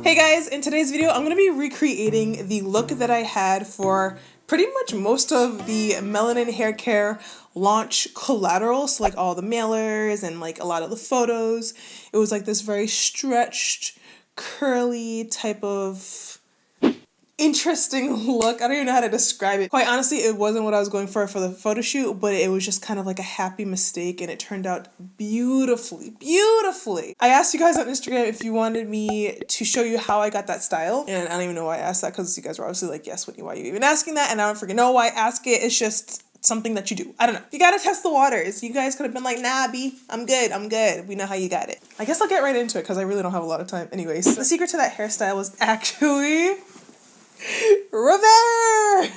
Hey guys, in today's video I'm going to be recreating the look that I had for pretty much most of the Melanin Hair Care launch collateral, so like all the mailers and like a lot of the photos. It was like this very stretched, curly type of interesting look. I don't even know how to describe it. Quite honestly, it wasn't what I was going for the photo shoot, but it was just kind of like a happy mistake and it turned out beautifully, beautifully. I asked you guys on Instagram if you wanted me to show you how I got that style, and I don't even know why I asked that because you guys were obviously like, yes, Whitney, why are you even asking that? And I don't freaking know why I ask it. It's just something that you do. I don't know. You gotta test the waters. You guys could have been like, nah, B, I'm good. I'm good. We know how you got it. I guess I'll get right into it because I really don't have a lot of time. Anyways, the secret to that hairstyle was actually Revair!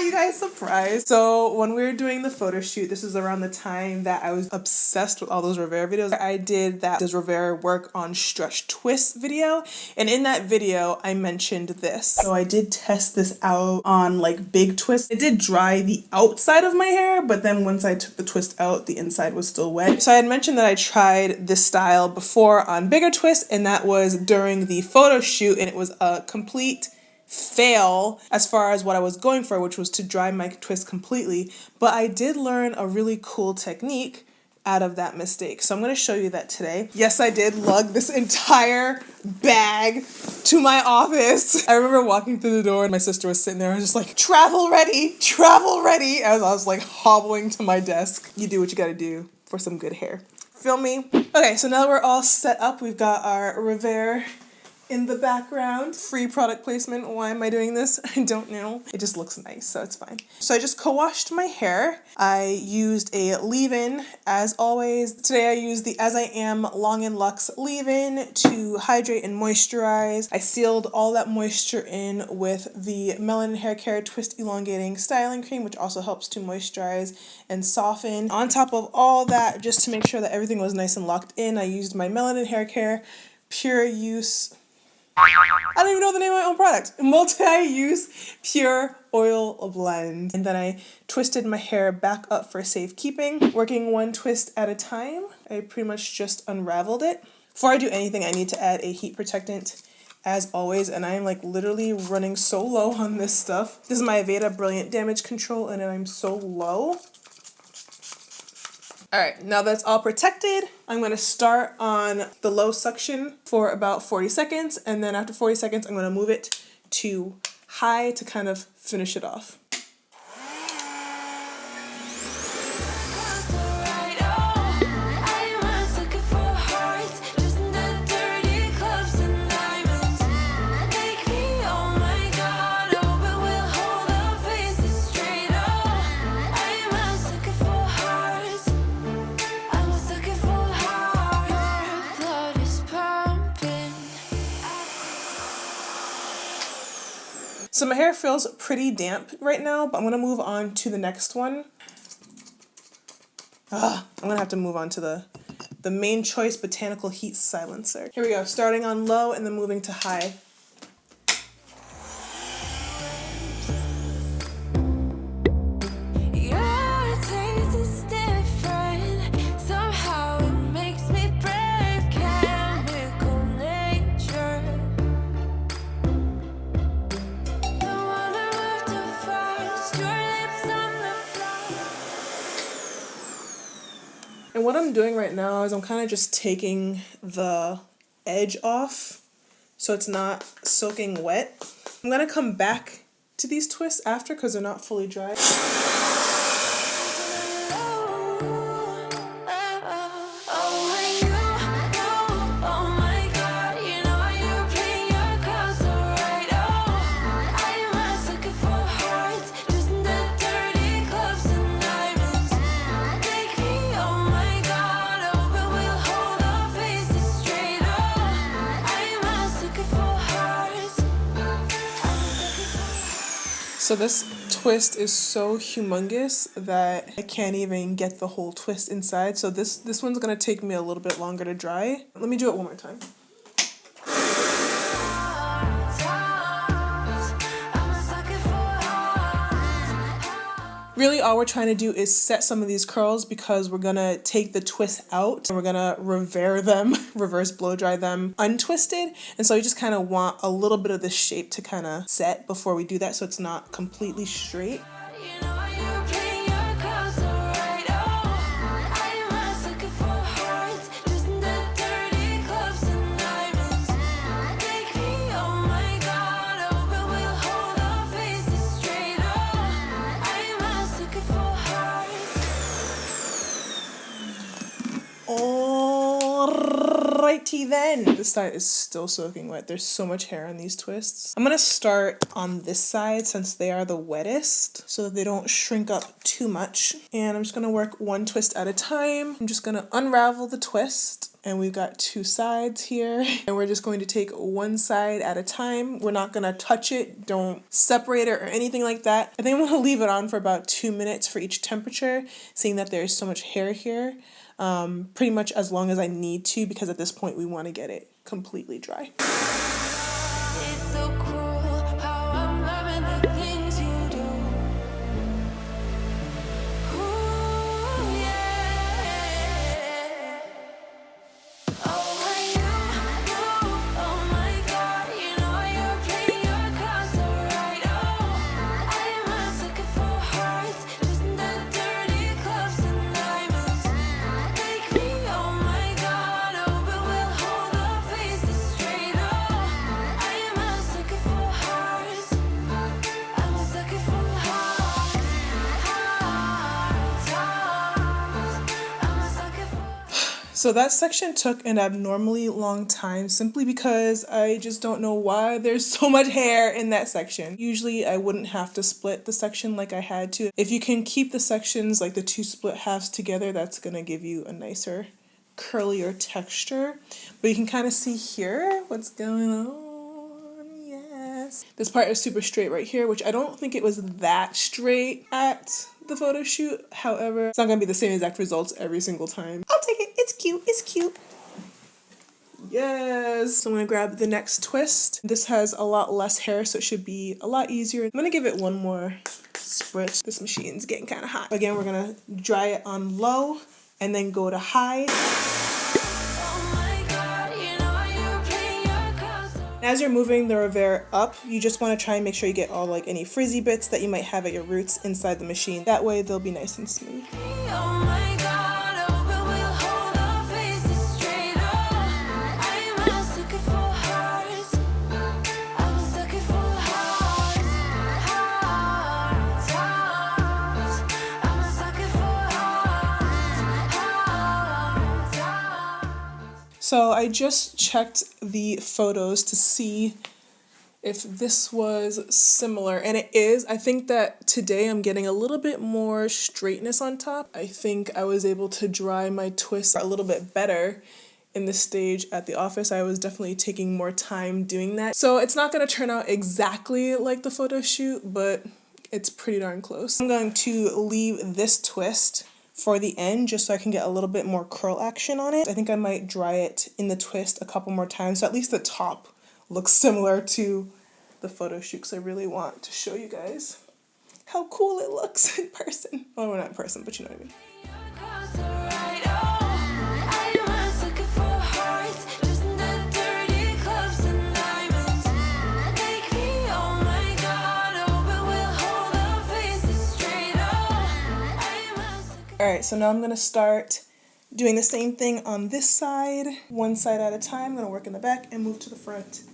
You guys surprised. So when we were doing the photo shoot, this is around the time that I was obsessed with all those Revair videos. I did that Does Revair Work on Stretch Twist video, and in that video I mentioned this. So I did test this out on like big twists. It did dry the outside of my hair, but then once I took the twist out, the inside was still wet. So I had mentioned that I tried this style before on bigger twists, and that was during the photo shoot, and it was a complete fail as far as what I was going for, which was to dry my twist completely. But I did learn a really cool technique out of that mistake. So I'm going to show you that today. Yes, I did lug this entire bag to my office. I remember walking through the door and my sister was sitting there. I was just like, travel ready, as I was like hobbling to my desk. You do what you got to do for some good hair. Feel me? Okay, so now that we're all set up, we've got our Revair in the background. Free product placement. Why am I doing this? I don't know. It just looks nice, so it's fine. So I just co-washed my hair. I used a leave-in, as always. Today I used the As I Am Long and Luxe leave-in to hydrate and moisturize. I sealed all that moisture in with the Melanin Hair Care Twist Elongating Styling Cream, which also helps to moisturize and soften. On top of all that, just to make sure that everything was nice and locked in, I used my Melanin Hair Care Pure Use, I don't even know the name of my own product, multi-use pure oil blend. And then I twisted my hair back up for safekeeping, working one twist at a time. I pretty much just unraveled it. Before I do anything, I need to add a heat protectant as always, and I am like literally running so low on this stuff. This is my Aveda Brilliant Damage Control, and I'm so low. All right, now that's all protected, I'm going to start on the low suction for about 40 seconds, and then after 40 seconds, I'm going to move it to high to kind of finish it off. So my hair feels pretty damp right now, but I'm going to move on to the next one. I'm going to have to move on to the Main Choice Botanical Heat Silencer. Here we go, starting on low and then moving to high. And what I'm doing right now is I'm kind of just taking the edge off so it's not soaking wet. I'm going to come back to these twists after because they're not fully dry. So this twist is so humongous that I can't even get the whole twist inside. So this one's gonna take me a little bit longer to dry. Let me do it one more time. Really all we're trying to do is set some of these curls because we're gonna take the twist out and we're gonna Revair them, reverse blow dry them untwisted. And so we just kind of want a little bit of the shape to kind of set before we do that so it's not completely straight. Alrighty then. This side is still soaking wet. There's so much hair on these twists. I'm gonna start on this side since they are the wettest so that they don't shrink up too much. And I'm just gonna work one twist at a time. I'm just gonna unravel the twist. And we've got two sides here. And we're just going to take one side at a time. We're not gonna touch it. Don't separate it or anything like that. I think I'm gonna leave it on for about 2 minutes for each temperature, seeing that there's so much hair here. Pretty much as long as I need to, because at this point we want to get it completely dry. It's so cruel how I'm loving the things you do. Ooh, yeah. Oh my God, you know you're playing your cards so right. Oh, I am a sucker for hearts, losing the dirty clubs and diamonds. Make me, oh my God, oh, but we'll hold our faces straight. Oh, I am a sucker for hearts. I'm a sucker for hearts. I'm a sucker for. So that section took an abnormally long time simply because I just don't know why there's so much hair in that section. Usually I wouldn't have to split the section like I had to. If you can keep the sections like the two split halves together, that's gonna give you a nicer, curlier texture. But you can kind of see here what's going on. Yes. This part is super straight right here, which I don't think it was that straight at the photo shoot. However, it's not gonna be the same exact results every single time. I'll take it. It's cute. It's cute. Yes. So I'm gonna grab the next twist. This has a lot less hair, so it should be a lot easier. I'm gonna give it one more spritz. This machine's getting kind of hot. Again, we're gonna dry it on low and then go to high. As you're moving the Revair up, you just want to try and make sure you get all like any frizzy bits that you might have at your roots inside the machine. That way they'll be nice and smooth. So I just checked the photos to see if this was similar, and it is. I think that today I'm getting a little bit more straightness on top. I think I was able to dry my twists a little bit better in this stage at the office. I was definitely taking more time doing that. So it's not gonna turn out exactly like the photo shoot, but it's pretty darn close. I'm going to leave this twist for the end just so I can get a little bit more curl action on it. I think I might dry it in the twist a couple more times so at least the top looks similar to the photo shoot, because I really want to show you guys how cool it looks in person. Well, not in person, but you know what I mean. Alright, so now I'm going to start doing the same thing on this side, one side at a time. I'm going to work in the back and move to the front.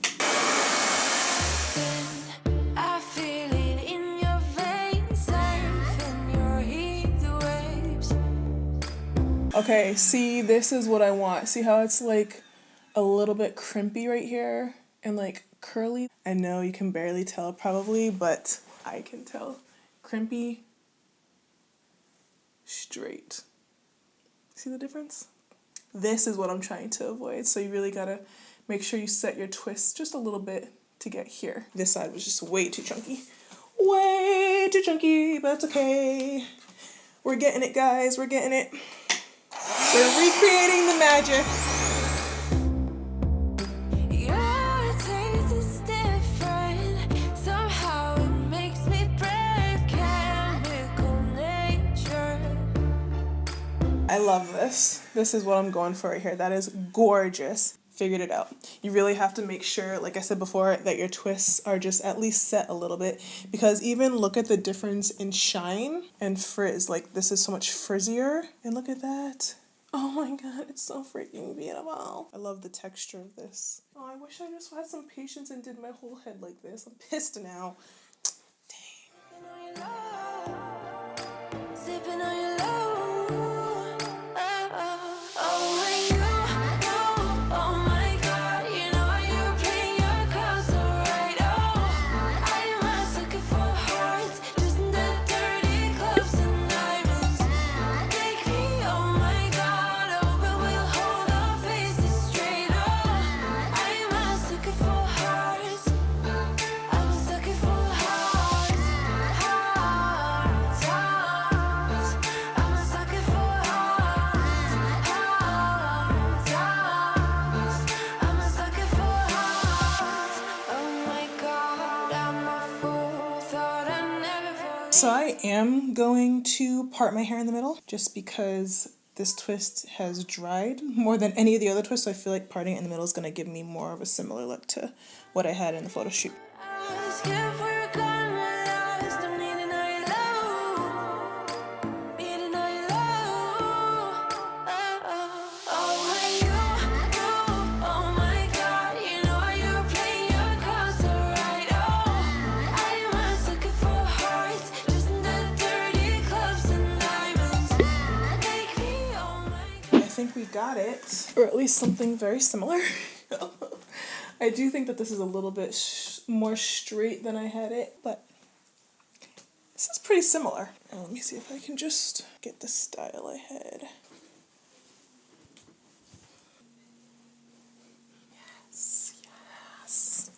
Okay, see, this is what I want. See how it's like a little bit crimpy right here and like curly? I know you can barely tell probably, but I can tell. Crimpy, straight. See the difference? This is what I'm trying to avoid. So you really gotta make sure you set your twists just a little bit to get here. This side was just way too chunky. Way too chunky, but it's okay. We're getting it, guys. We're getting it. We're recreating the magic. love this. This is what I'm going for right here. That is gorgeous. Figured it out. You really have to make sure, like I said before, that your twists are just at least set a little bit, because even look at the difference in shine and frizz. Like, this is so much frizzier, and look at that. Oh my god, it's so freaking beautiful. I love the texture of this. Oh, I wish I just had some patience and did my whole head like this. I'm pissed now. Dang. Sipping on your low. Oh my god, oh my god, you know you're playing your cards so right. Oh, I am a sucker for hearts, just in the dirty clubs and diamonds. Take me, oh my god, oh, but we'll hold our faces straight. Oh, I am a sucker for hearts. I'm a sucker for hearts, hearts, hearts. I'm a sucker for hearts, hearts, hearts. I'm a sucker for hearts. Oh my god, I'm a fool. Thought I'd never fall. So I am going to part my hair in the middle just because this twist has dried more than any of the other twists. So I feel like parting it in the middle is going to give me more of a similar look to what I had in the photo shoot. Scared for a gun lost. I'm needing all your love. Needing all your love. Oh my god, you know you're playing your cards so right. Oh, I am a sucker for hearts, just in the dirty clubs and diamonds. Take me, oh my god. I think we got it, or at least something very similar. I do think that this is a little bit more straight than I had it, but this is pretty similar. And let me see if I can just get the style I had. Yes, yes.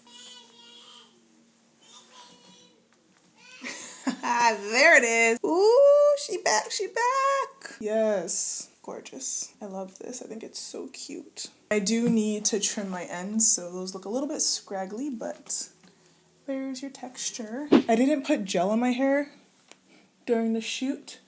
There it is. Ooh, she back, she back. Yes, gorgeous. I love this. I think it's so cute. I do need to trim my ends, so those look a little bit scraggly, but there's your texture. I didn't put gel on my hair during the shoot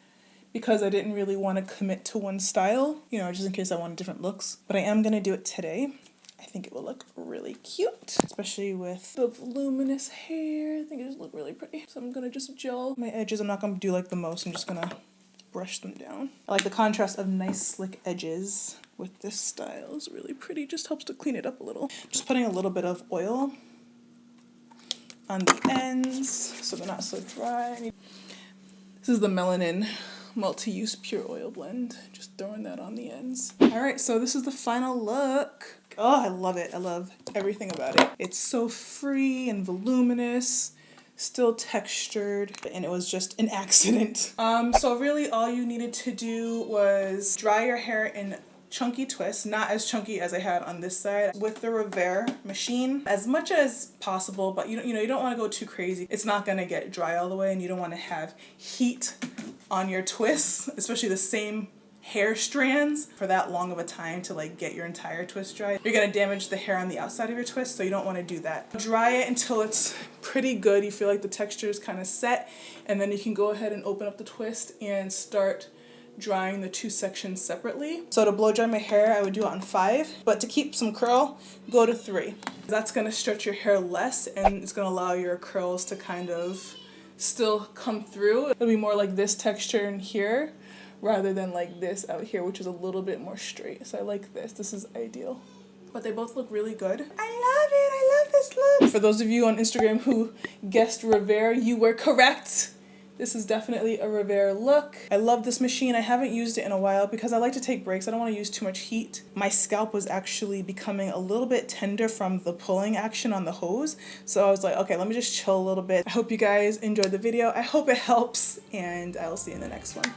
because I didn't really want to commit to one style, you know, just in case I wanted different looks. But I am gonna do it today. I think it will look really cute, especially with the voluminous hair. I think it just look really pretty. So I'm gonna just gel my edges. I'm not gonna do like the most, I'm just gonna brush them down. I like the contrast of nice slick edges with this style. It's really pretty, just helps to clean it up a little. Just putting a little bit of oil on the ends so they're not so dry. This is the Melanin multi-use pure oil blend. Just throwing that on the ends. All right, so this is the final look. Oh, I love it. I love everything about it. It's so free and voluminous, still textured, and it was just an accident. So really all you needed to do was dry your hair in chunky twists, not as chunky as I had on this side, with the Revair machine as much as possible, but you don't want to go too crazy. It's not going to get dry all the way, and you don't want to have heat on your twists, especially the same hair strands, for that long of a time to like get your entire twist dry. You're going to damage the hair on the outside of your twist, so you don't want to do that. Dry it until it's pretty good. You feel like the texture is kind of set, and then you can go ahead and open up the twist and start drying the two sections separately. So to blow dry my hair, I would do it on 5, but to keep some curl, go to 3. That's going to stretch your hair less, and it's going to allow your curls to kind of still come through. It'll be more like this texture in here rather than like this out here, which is a little bit more straight. So I like this. This is ideal. But they both look really good. I love it. I love this look. For those of you on Instagram who guessed Revair, you were correct. This is definitely a Revair look. I love this machine. I haven't used it in a while because I like to take breaks. I don't want to use too much heat. My scalp was actually becoming a little bit tender from the pulling action on the hose. So I was like, okay, let me just chill a little bit. I hope you guys enjoyed the video. I hope it helps, and I will see you in the next one.